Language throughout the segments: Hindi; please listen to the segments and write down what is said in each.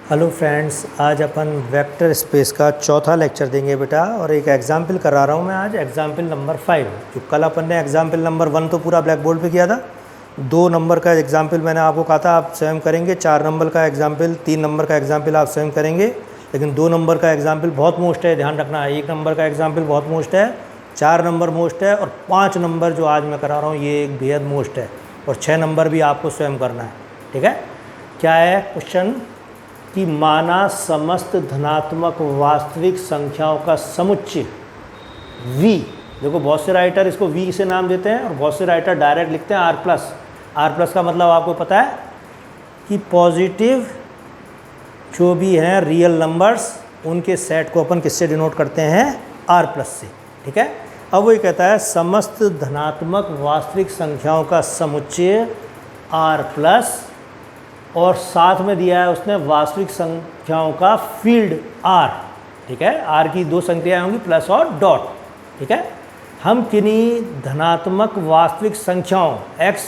हेलो फ्रेंड्स, आज अपन वेक्टर स्पेस का चौथा लेक्चर देंगे बेटा। और एक एग्जाम्पल करा रहा हूँ मैं आज, एग्जाम्पल नंबर 5। जो कल अपन ने एग्जाम्पल नंबर 1 तो पूरा ब्लैक बोर्ड पे किया था। 2 नंबर का एग्जाम्पल मैंने आपको कहा था आप स्वयं करेंगे। 4 नंबर का एग्जाम्पल, 3 नंबर का एग्जाम्पल आप स्वयं करेंगे। लेकिन 2 नंबर का एग्जाम्पल बहुत मोस्ट है, ध्यान रखना। 1 नंबर का एग्जाम्पल बहुत मोस्ट है, 4 नंबर मोस्ट है, और 5 नंबर जो आज मैं करा रहा हूँ ये एक बेहद मोस्ट है। और 6 नंबर भी आपको स्वयं करना है, ठीक है। क्या है क्वेश्चन कि माना समस्त धनात्मक वास्तविक संख्याओं का समुच्चय v। देखो बहुत से राइटर इसको v से नाम देते हैं और बहुत से राइटर डायरेक्ट लिखते हैं r प्लस। r प्लस का मतलब आपको पता है कि पॉजिटिव जो भी हैं रियल नंबर्स उनके सेट को अपन किससे डिनोट करते हैं, r प्लस से, ठीक है। अब वो ये कहता है समस्त धनात्मक वास्तविक संख्याओं का समुच्चय r प्लस, और साथ में दिया है उसने वास्तविक संख्याओं का फील्ड r, ठीक है। r की 2 संख्याएं होंगी, प्लस और डॉट, ठीक है। हम किन्हीं धनात्मक वास्तविक संख्याओं x,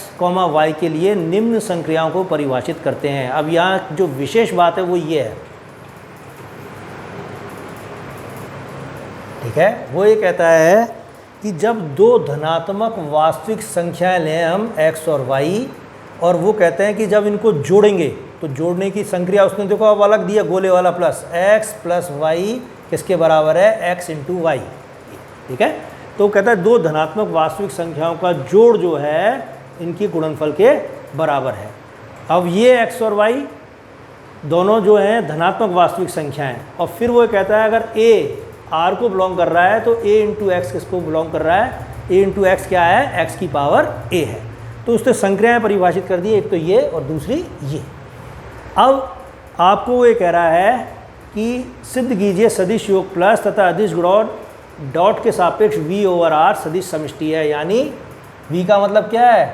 y के लिए निम्न संक्रियाओं को परिभाषित करते हैं। अब यहाँ जो विशेष बात है वो ये है, ठीक है। वो ये कहता है कि जब 2 धनात्मक वास्तविक संख्याएं लें हम x और y, और वो कहते हैं कि जब इनको जोड़ेंगे तो जोड़ने की संक्रिया उसने देखो अब अलग दिया, गोले वाला प्लस, x प्लस वाई किसके बराबर है, x इंटू वाई, ठीक है। तो कहता है 2 धनात्मक वास्तविक संख्याओं का जोड़ जो है इनकी गुणनफल के बराबर है। अब ये x और y दोनों जो हैं धनात्मक वास्तविक संख्याएं, और फिर वो कहता है अगर a r को बिलोंग कर रहा है तो a इंटू एक्स किसको बिलोंग कर रहा है, a इंटू एक्स क्या है, x की पावर a है। तो उसने संक्रियाएं परिभाषित कर दी, एक तो ये और दूसरी ये। अब आपको वो ये कह रहा है कि सिद्ध कीजिए सदिश योग प्लस तथा अदिश गुणन डॉट के सापेक्ष v ओवर r सदिश समष्टि है। यानी v का मतलब क्या है,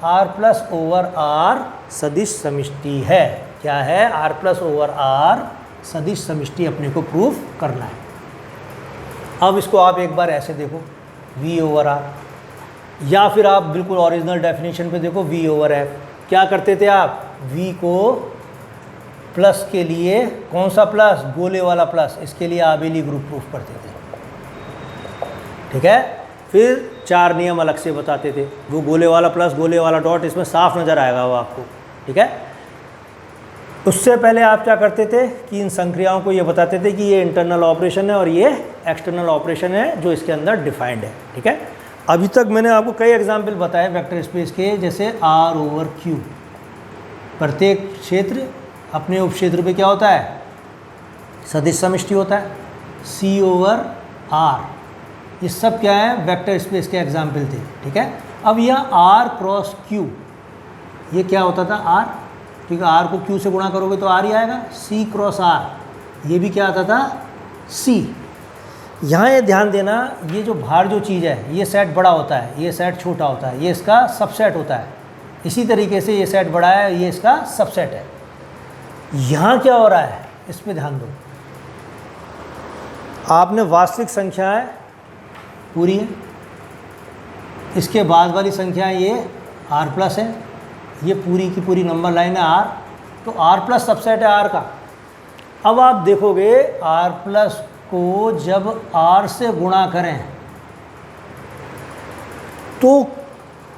r प्लस ओवर r सदिश समष्टि है। क्या है, r प्लस ओवर r सदिश समष्टि अपने को प्रूफ करना है। अब इसको आप एक बार ऐसे देखो, v ओवर r, या फिर आप बिल्कुल ओरिजिनल डेफिनेशन पे देखो v ओवर f। क्या करते थे आप, v को प्लस के लिए, कौन सा प्लस, गोले वाला प्लस, इसके लिए आबेली ग्रुप प्रूफ करते थे, ठीक है। फिर 4 नियम अलग से बताते थे, वो गोले वाला प्लस, गोले वाला डॉट, इसमें साफ नज़र आएगा वो आपको, ठीक है। उससे पहले आप क्या करते थे कि इन संक्रियाओं को ये बताते थे कि ये इंटरनल ऑपरेशन है और ये एक्सटर्नल ऑपरेशन है जो इसके अंदर डिफाइंड है, ठीक है। अभी तक मैंने आपको कई एग्जाम्पल बताए वेक्टर स्पेस के, जैसे r ओवर q। प्रत्येक क्षेत्र अपने उपक्षेत्र पे क्या होता है, सदिश समष्टि होता है, c ओवर r। ये सब क्या है, वेक्टर स्पेस के एग्जाम्पल थे, ठीक है। अब यह r क्रॉस q, ये क्या होता था r, ठीक है। r को q से गुणा करोगे तो r ही आएगा। c क्रॉस r, ये भी क्या आता था, c। यहाँ ये ध्यान देना, ये जो बाहर जो चीज़ है ये सेट बड़ा होता है, ये सेट छोटा होता है, ये इसका सबसेट होता है। इसी तरीके से ये सेट बड़ा है, ये इसका सबसेट है। यहाँ क्या हो रहा है, इस पे ध्यान दो। आपने वास्तविक संख्याएं पूरी हैं, इसके बाद वाली संख्याएं ये r प्लस है, ये पूरी की पूरी नंबर लाइन है r, तो r प्लस सबसेट है r का। अब आप देखोगे r प्लस को जब r से गुणा करें तो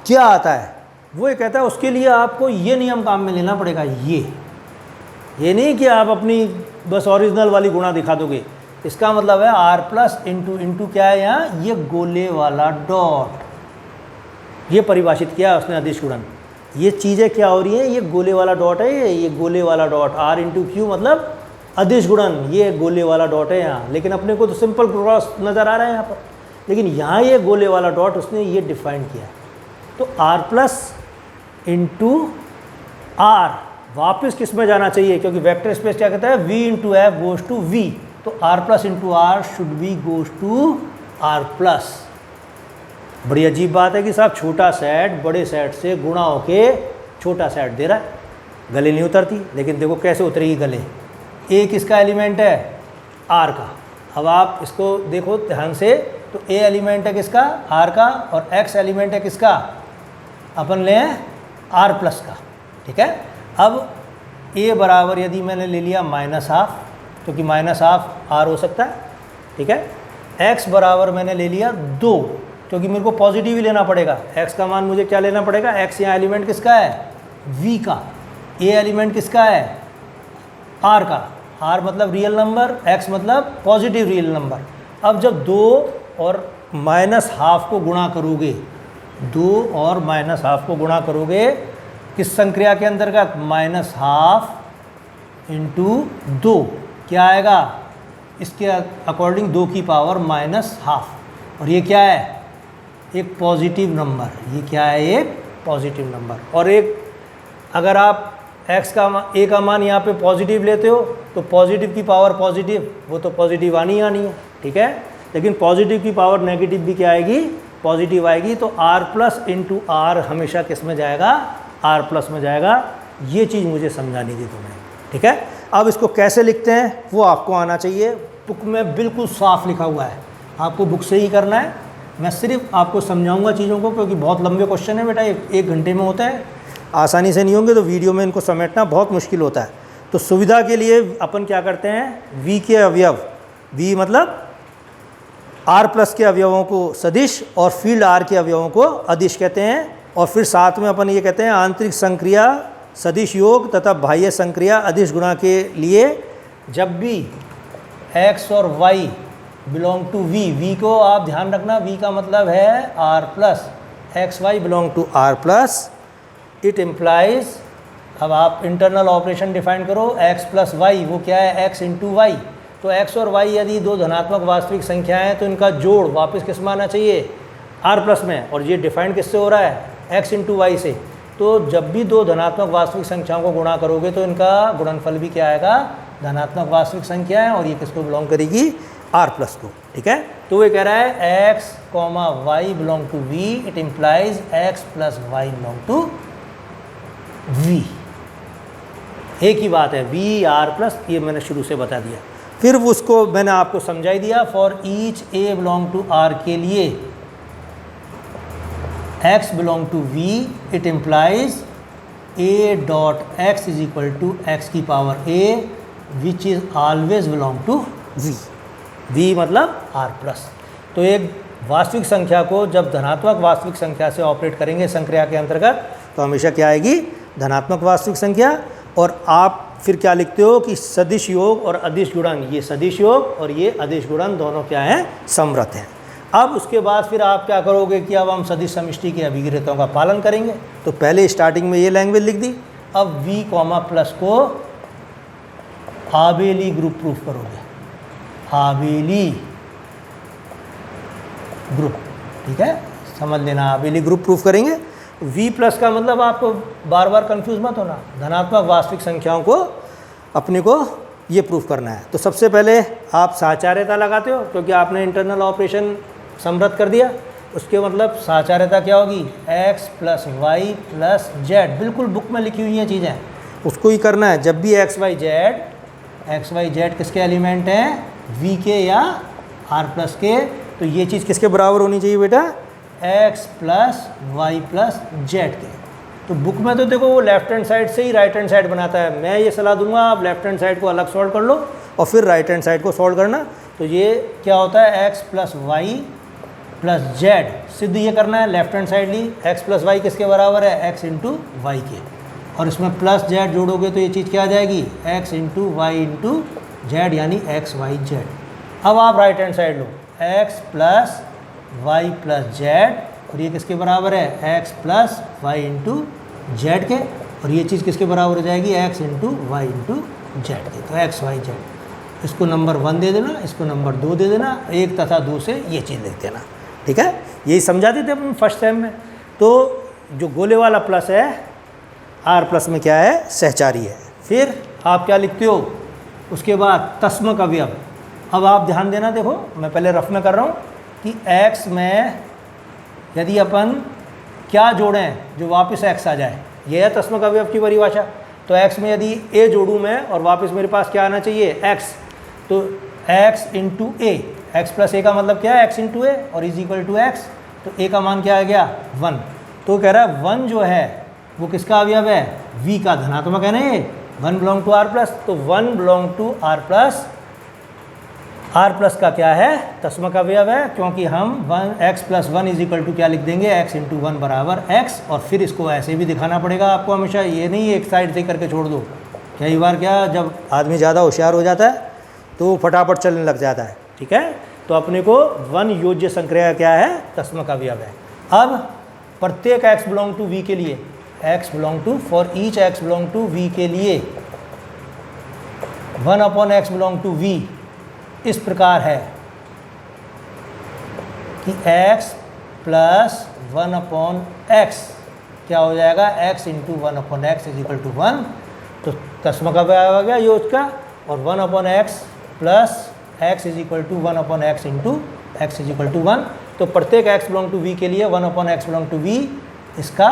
क्या आता है, वो ये कहता है उसके लिए आपको ये नियम काम में लेना पड़ेगा। ये नहीं कि आप अपनी बस ओरिजिनल वाली गुणा दिखा दोगे। इसका मतलब है r प्लस इंटू क्या है, यहाँ ये गोले वाला डॉट, ये परिभाषित किया है उसने अदिश गुणन। ये चीज़ें क्या हो रही हैं, ये गोले वाला डॉट है, ये गोले वाला डॉट, r इंटू क्यू मतलब अदिश गुणन, ये गोले वाला डॉट है यहाँ। लेकिन अपने को तो सिंपल क्रॉस नज़र आ रहा है यहाँ पर, लेकिन यहाँ ये गोले वाला डॉट उसने ये डिफाइन किया है। तो r प्लस इंटू r वापस किस में जाना चाहिए, क्योंकि वेक्टर स्पेस क्या कहता है, v into F goes to v, तो r plus into r should be goes to r plus. बड़ी अजीब बात है कि साहब छोटा सेट बड़े सेट से गुणा होके छोटा सेट दे रहा है, गले नहीं उतरती। लेकिन देखो कैसे उतरेगी गले, a किसका एलिमेंट है, r का। अब आप इसको देखो ध्यान से, तो a एलिमेंट है किसका, r का, और x एलिमेंट है किसका, अपन लें r प्लस का, ठीक है। अब ए बराबर यदि मैंने ले लिया -½ क्योंकि -½ आर हो सकता है, ठीक है। एक्स बराबर मैंने ले लिया 2 क्योंकि मेरे को पॉजिटिव ही लेना पड़ेगा। एक्स का मान मुझे क्या लेना पड़ेगा, एक्स यहाँ एलिमेंट किसका है, वी का, ए एलिमेंट किसका है, आर का। आर मतलब रियल नंबर, एक्स मतलब पॉजिटिव रियल नंबर। अब जब 2 और -½ को गुणा करोगे, 2 और -½ को गुणा करोगे किस संक्रिया के अंतर्गत, -½ × 2 क्या आएगा, इसके अकॉर्डिंग 2 की पावर -½ और ये क्या है, एक पॉजिटिव नंबर। ये क्या है, एक पॉजिटिव नंबर। और एक अगर आप x का a का मान यहाँ पे पॉजिटिव लेते हो तो पॉजिटिव की पावर पॉजिटिव, वो तो पॉजिटिव आनी है, ठीक है। लेकिन पॉजिटिव की पावर नेगेटिव भी क्या आएगी, पॉजिटिव आएगी। तो r प्लस इंटू आर हमेशा किस में जाएगा, r प्लस में जाएगा। ये चीज़ मुझे समझानी थी तुम्हें, ठीक है। अब इसको कैसे लिखते हैं वो आपको आना चाहिए। बुक में बिल्कुल साफ लिखा हुआ है, आपको बुक से ही करना है। मैं सिर्फ आपको समझाऊंगा चीज़ों को क्योंकि बहुत लंबे क्वेश्चन है बेटा, एक घंटे में होता है, आसानी से नहीं होंगे तो वीडियो में इनको समेटना बहुत मुश्किल होता है। तो सुविधा के लिए अपन क्या करते हैं, v के अवयव, v मतलब r प्लस के अवयवों को सदिश और फील्ड r के अवयवों को अदिश कहते हैं। और फिर साथ में अपन ये कहते हैं आंतरिक संक्रिया सदिश योग तथा बाह्य संक्रिया अदिश गुणा के लिए जब भी x और y बिलोंग टू v को आप ध्यान रखना, v का मतलब है r plus, x y belong to r plus, it implies, अब आप इंटरनल ऑपरेशन डिफाइन करो, x प्लस वाई, वो क्या है, x इंटू वाई। तो x और y यदि दो धनात्मक वास्तविक संख्याएं हैं तो इनका जोड़ वापस किस में आना चाहिए, r प्लस में। और ये डिफाइन किससे हो रहा है, x इंटू वाई से। तो जब भी दो धनात्मक वास्तविक संख्याओं को गुणा करोगे तो इनका गुणनफल भी क्या आएगा, धनात्मक वास्तविक संख्या है, और ये किसको बिलोंग करेगी, r प्लस को, ठीक है। तो ये कह रहा है x, y belong to v, it implies x plus y belong to v। एक ही बात है, v r प्लस, ये मैंने शुरू से बता दिया। फिर उसको मैंने आपको समझाई दिया, for each a belong to r के लिए x belong to v, it implies a dot x is equal to x की power a which is always belong to v। v मतलब r प्लस। तो एक वास्तविक संख्या को जब धनात्मक वास्तविक संख्या से ऑपरेट करेंगे संक्रिया के अंतर्गत तो हमेशा क्या आएगी, धनात्मक वास्तविक संख्या। और आप फिर क्या लिखते हो कि सदिश योग और अदिश गुणन, ये सदिश योग और ये अदिश गुणन दोनों क्या हैं, समरथ हैं। अब उसके बाद फिर आप क्या करोगे कि अब हम सदिश समष्टि की अभिक्रियाओं का पालन करेंगे। तो पहले स्टार्टिंग में ये लैंग्वेज लिख दी। अब v कॉमा प्लस को आबेली ग्रुप प्रूफ करोगे, आबेली ग्रुप, ठीक है, समझ लेना, आबेली ग्रुप प्रूफ करेंगे। v प्लस का मतलब आपको बार बार कंफ्यूज मत होना, धनात्मक वास्तविक संख्याओं को अपने को ये प्रूफ करना है। तो सबसे पहले आप साचार्यता लगाते हो क्योंकि आपने इंटरनल ऑपरेशन समृद्ध कर दिया। उसके मतलब साचार्यता क्या होगी, x plus y plus z, बिल्कुल बुक में लिखी हुई हैं चीज़ें, उसको ही करना है। जब भी एक्स वाई जेड किसके एलिमेंट हैं, v के या r प्लस के, तो ये चीज़ किसके बराबर होनी चाहिए बेटा, x plus y plus z के। तो बुक में तो देखो वो लेफ्ट हैंड साइड से ही राइट हैंड साइड बनाता है। मैं ये सलाह दूंगा आप लेफ्ट हैंड साइड को अलग सॉल्व कर लो और फिर राइट हैंड साइड को सॉल्व करना। तो ये क्या होता है, x plus y plus z, सिद्ध ये करना है, लेफ्ट हैंड साइड ली, x प्लस वाई किसके बराबर है, x इंटू वाई के, और इसमें प्लस जेड जोड़ोगे तो ये चीज़ क्या आ जाएगी, x into y into z, यानी x वाई जेड। अब आप राइट हैंड साइड लो, x plus y plus z, और ये किसके बराबर है, x plus y into z के, और ये चीज़ किसके बराबर हो जाएगी, x into y into z के। तो x वाई जेड, इसको नंबर 1 दे देना, इसको नंबर 2 दे देना, 1 तथा 2 से ये चीज़ लिख देना, ठीक है। यही समझा देते अपन फर्स्ट टाइम में। तो जो गोले वाला प्लस है, r प्लस में क्या है, सहचारी है। फिर आप क्या लिखते हो, उसके बाद तस्मक अवयव। अब आप ध्यान देना, देखो मैं पहले रफ में कर रहा हूँ कि x में यदि अपन क्या जोड़ें जो वापस x आ जाए, यह है तस्मक अवयव की परिभाषा। तो x में यदि a जोड़ूँ मैं और वापस मेरे पास क्या आना चाहिए, x, तो x इंटू ए, एक्स प्लस ए का मतलब क्या है, x इंटू ए, और इज इक्वल टू x। तो a का मान क्या आ गया, 1। तो कह रहा है 1 जो है वो किसका अवयव है, v का, धनात्मक है ना ये, 1 बिलोंग टू आर प्लस, तो 1 बिलोंग टू आर प्लस का क्या है, तस्मक अवयव है, क्योंकि हम x plus 1 is equal to क्या लिख देंगे, x इंटू 1 बराबर x, और फिर इसको ऐसे भी दिखाना पड़ेगा आपको हमेशा, ये नहीं एक साइड से करके छोड़ दो। कई बार क्या, जब आदमी ज़्यादा होशियार हो जाता है तो फटाफट चलने लग जाता है, ठीक है। तो अपने को 1 योज्य संक्रिया क्या है, तस्मक अवयव है। अब प्रत्येक x बिलोंग टू v के लिए, x belong to, for each x belong to v के लिए 1 upon x belong to v इस प्रकार है कि x प्लस 1 अपॉन x क्या हो जाएगा, x into 1 upon x is equal to 1, तो तस्मक अवयव आ गया योग का, और 1 upon x plus x is equal to 1 upon x into x is equal to 1। तो प्रत्येक x बिलोंग टू v के लिए 1 upon x belong to v इसका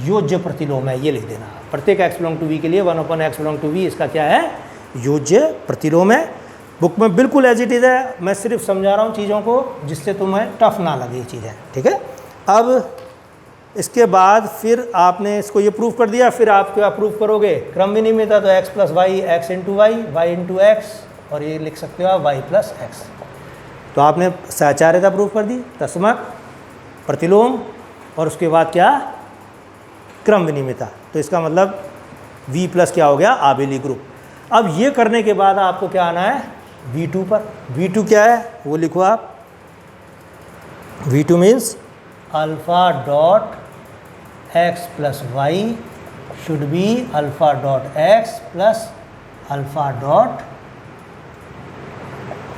योज्य प्रतिलोम है, ये लिख देना। प्रत्येक x बिलोंग टू v के लिए 1 upon x belong to v इसका क्या है, योज्य प्रतिलोम है। बुक में बिल्कुल एज इट इज़ है, मैं सिर्फ समझा रहा हूँ चीज़ों को जिससे तुम्हें टफ ना लगे ये चीज़ें, ठीक है। अब इसके बाद फिर आपने इसको ये प्रूफ कर दिया, फिर आप क्या प्रूफ करोगे, क्रम विनिमयता, तो x plus y, x into y, y into x, और ये लिख सकते हो आप y प्लस एक्स। तो आपने सहचार्यता प्रूफ कर दी, तस्मक, प्रतिलोम, और उसके बाद क्या, क्रम विनिमयता। तो इसका मतलब v प्लस क्या हो गया, आबेली ग्रुप। अब ये करने के बाद आपको क्या आना है, v2 पर। v2 क्या है वो लिखो आप, v2 means alpha dot x plus why should be alpha dot x plus alpha dot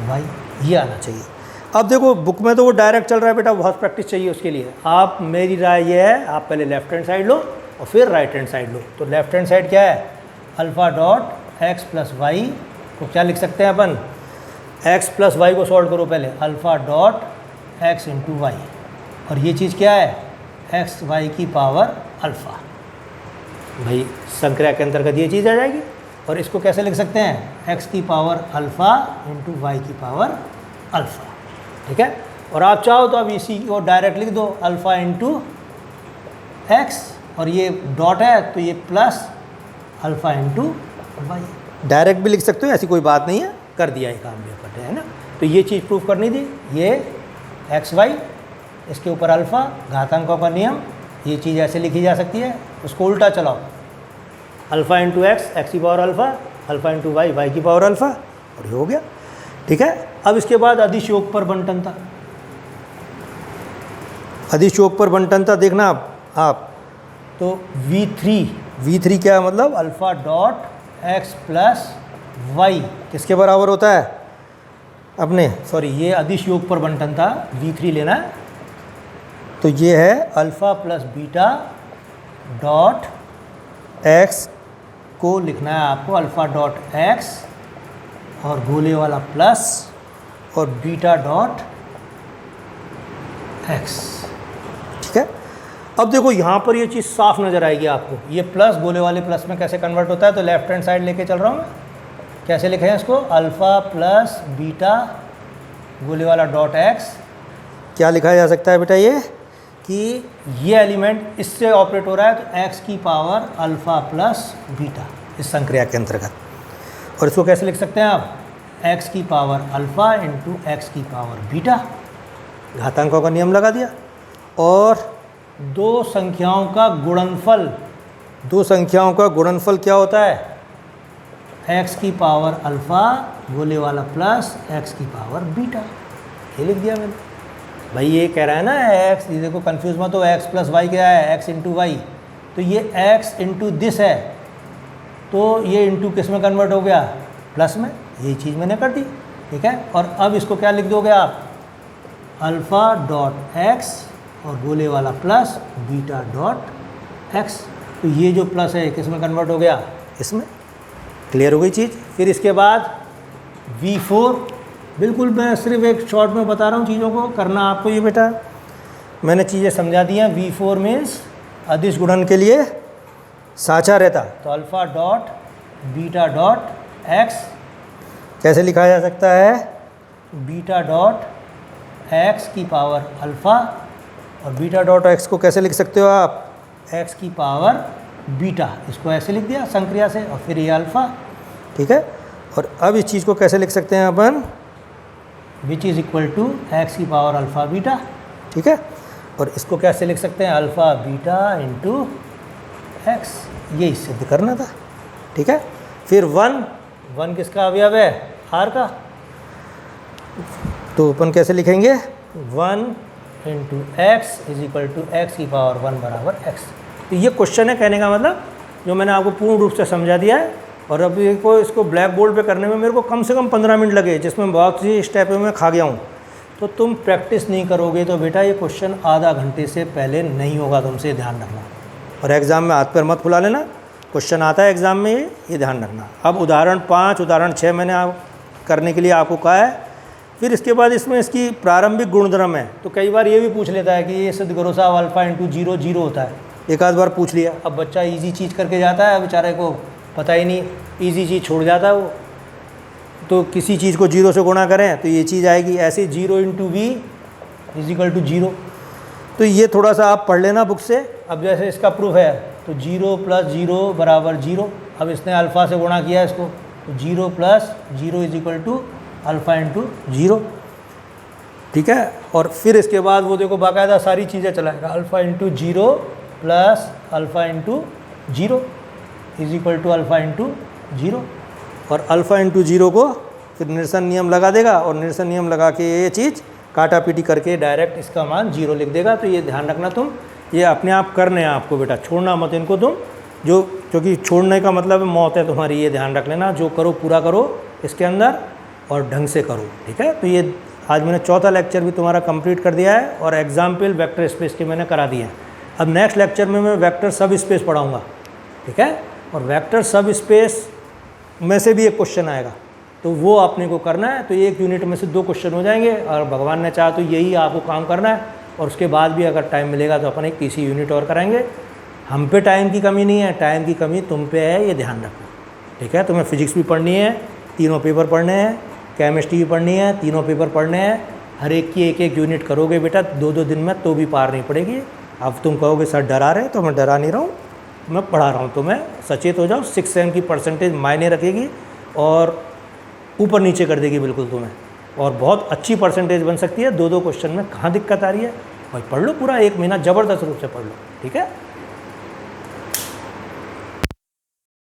y, ये आना चाहिए। अब देखो बुक में तो वो डायरेक्ट चल रहा है बेटा, बहुत प्रैक्टिस चाहिए उसके लिए। आप, मेरी राय ये है, आप पहले लेफ्ट हैंड साइड लो और फिर राइट हैंड साइड लो। तो लेफ्ट हैंड साइड क्या है, alpha dot x plus y को क्या लिख सकते हैं अपन, x प्लस वाई को सॉल्व करो पहले, alpha dot x into y, और ये चीज़ क्या है, एक्स वाई की पावर अल्फ़ा। भाई संक्रिया के अंतर्गत ये चीज़ आ जाएगी। और इसको कैसे लिख सकते हैं, x की पावर अल्फ़ा इंटू वाई की पावर अल्फ़ा, ठीक है। और आप चाहो तो अब इसी को डायरेक्ट लिख दो, अल्फ़ा इंटू एक्स, और ये डॉट है तो ये plus alpha into y, direct भी लिख सकते हो, ऐसी कोई बात नहीं है, कर दिया ये काम भी करते हैं ना। तो ये चीज़ प्रूफ करनी थी, ये एक्स वाई, इसके ऊपर अल्फ़ा, घातांकों का नियम, ये चीज़ ऐसे लिखी जा सकती है। उसको उल्टा चलाओ, अल्फ़ा इंटू एक्स, एक्स की power alpha, alpha into y, y की पावर अल्फ़ा, और ये हो गया, ठीक है। अब इसके बाद अदिश योग पर बंटनता, अदिश योग पर बंटनता देखना आप तो v3 क्या है, मतलब alpha dot x plus y किसके बराबर होता है अपने, सॉरी ये अदिश योग पर बंटनता v3 लेना है। तो ये है alpha plus beta dot x को लिखना है आपको, अल्फ़ा डॉट x और गोले वाला प्लस और बीटा डॉट x, ठीक है। अब देखो यहाँ पर ये चीज़ साफ नज़र आएगी आपको, ये प्लस गोले वाले प्लस में कैसे कन्वर्ट होता है। तो लेफ्ट हैंड साइड लेके चल रहा हूँ मैं, कैसे लिखे हैं इसको, अल्फ़ा प्लस बीटा गोले वाला डॉट x, क्या लिखा जा सकता है बेटा ये, कि ये एलिमेंट इससे ऑपरेट हो रहा है तो x की पावर अल्फ़ा प्लस बीटा इस संक्रिया के अंतर्गत। और इसको कैसे लिख सकते हैं आप, x की पावर अल्फ़ा इंटू एक्स की पावर बीटा, घातांकों का नियम लगा दिया। और दो संख्याओं का गुणनफल क्या होता है, x की पावर अल्फ़ा गोले वाला प्लस x की पावर बीटा, ये लिख दिया मैंने। भाई ये कह रहा है ना x, ये देखो कंफ्यूज मत हो, x प्लस वाई क्या है, x इंटू वाई, तो ये x इंटू दिस है, तो ये इंटू किस में कन्वर्ट हो गया, प्लस में, यही चीज़ मैंने कर दी, ठीक है। और अब इसको क्या लिख दोगे आप, अल्फ़ा डॉट x और गोले वाला प्लस बीटा डॉट x, तो ये जो प्लस है किस में कन्वर्ट हो गया, इसमें। क्लियर हो गई चीज़। फिर इसके बाद v4, बिल्कुल मैं सिर्फ एक शॉर्ट में बता रहा हूँ चीज़ों को, करना आपको ये बेटा, मैंने चीज़ें समझा दी हैं। v4 मीन्स अदिश गुणन के लिए साचा रहता, तो alpha dot beta dot x कैसे लिखा जा सकता है, बीटा डॉट x की पावर अल्फ़ा, और बीटा डॉट x को कैसे लिख सकते हो आप, x की पावर बीटा, इसको ऐसे लिख दिया संक्रिया से, और फिर ये अल्फ़ा, ठीक है। और अब इस चीज़ को कैसे लिख सकते हैं अपन, which is equal to x की पावर अल्फ़ा बीटा, ठीक है। और इसको कैसे लिख सकते हैं, अल्फ़ा बीटा इंटू एक्स, ये सिद्ध करना था, ठीक है। फिर वन किसका अवयव है, आर का, तो अपन कैसे लिखेंगे, 1 into x is equal to x की पावर 1 बराबर एक्स। तो ये क्वेश्चन है, कहने का मतलब जो मैंने आपको पूर्ण रूप से समझा दिया है। और अब इसको ब्लैक बोर्ड पे करने में मेरे को कम से कम 15 मिनट लगे, जिसमें बहुत सी स्टेप में खा गया हूँ। तो तुम प्रैक्टिस नहीं करोगे तो बेटा ये क्वेश्चन आधा घंटे से पहले नहीं होगा, तुमसे ध्यान रखना। और एग्ज़ाम में हाथ पैर मत फुला लेना, क्वेश्चन आता है एग्ज़ाम में, ये ध्यान रखना। अब उदाहरण 5, उदाहरण 6 मैंने करने के लिए आपको कहा है। फिर इसके बाद इसमें इसकी प्रारंभिक गुणधर्म है, तो कई बार ये भी पूछ लेता है कि ये सिद्ध करो साहब अल्फ़ा इंटू 0 0 होता है, एक आध बार पूछ लिया। अब बच्चा इजी चीज़ करके जाता है, बेचारे को पता ही नहीं, इजी चीज़ छोड़ जाता है वो। तो किसी चीज़ को 0 से गुणा करें तो ये चीज़ आएगी, ऐसे 0 into v is equal to 0। तो ये थोड़ा सा आप पढ़ लेना बुक से। अब जैसे इसका प्रूफ है तो 0 प्लस 0 बराबर 0। अब इसने अल्फ़ा से गुणा किया इसको, तो 0 plus 0 is equal to alpha into 0, ठीक है। और फिर इसके बाद वो देखो बाकायदा सारी चीज़ें चलाएगा, alpha into 0 plus alpha into 0 is equal to alpha into 0। और अल्फ़ा इंटू 0 को फिर निरसन नियम लगा देगा, और निरसन नियम लगा के ये चीज़ काटा पीटी करके डायरेक्ट इसका मान 0 लिख देगा। तो ये ध्यान रखना तुम, ये अपने आप करने हैं आपको बेटा, छोड़ना मत इनको तुम, जो क्योंकि छोड़ने का मतलब मौत है तुम्हारी, ये ध्यान रख लेना। जो करो पूरा करो इसके अंदर और ढंग से करो, ठीक है। तो ये आज मैंने चौथा लेक्चर भी तुम्हारा कंप्लीट कर दिया है, और एग्जाम्पल वेक्टर स्पेस के मैंने करा दिए हैं। अब नेक्स्ट लेक्चर में मैं वेक्टर सब स्पेस पढ़ाऊँगा, ठीक है। और वेक्टर सब स्पेस में से भी एक क्वेश्चन आएगा, तो वो आपने को करना है। तो एक यूनिट में से 2 क्वेश्चन हो जाएंगे, और भगवान ने चाहा तो यही आपको काम करना है। और उसके बाद भी अगर टाइम मिलेगा तो अपन एक तीसरी यूनिट और कराएंगे। हम पे टाइम की कमी नहीं है, टाइम की कमी तुम पे है, ये ध्यान रखना, ठीक है। तुम्हें फिजिक्स भी पढ़नी है, 3 पेपर पढ़ने हैं, केमिस्ट्री भी पढ़नी है, 3 पेपर पढ़ने हैं। हर एक की एक यूनिट करोगे बेटा 2-2 दिन में, तो भी पार नहीं पड़ेगी। अब तुम कहोगे सर डरा रहे, तो मैं डरा नहीं रहा हूँ, मैं पढ़ा रहा हूँ। तो मैं सचेत हो जाओ, 6 सेम की परसेंटेज मायने रखेगी और ऊपर नीचे कर देगी बिल्कुल तुम्हें, और बहुत अच्छी परसेंटेज बन सकती है। 2-2 क्वेश्चन में कहाँ दिक्कत आ रही है भाई, पढ़ लो पूरा 1 महीना, ज़बरदस्त रूप से पढ़ लो, ठीक है।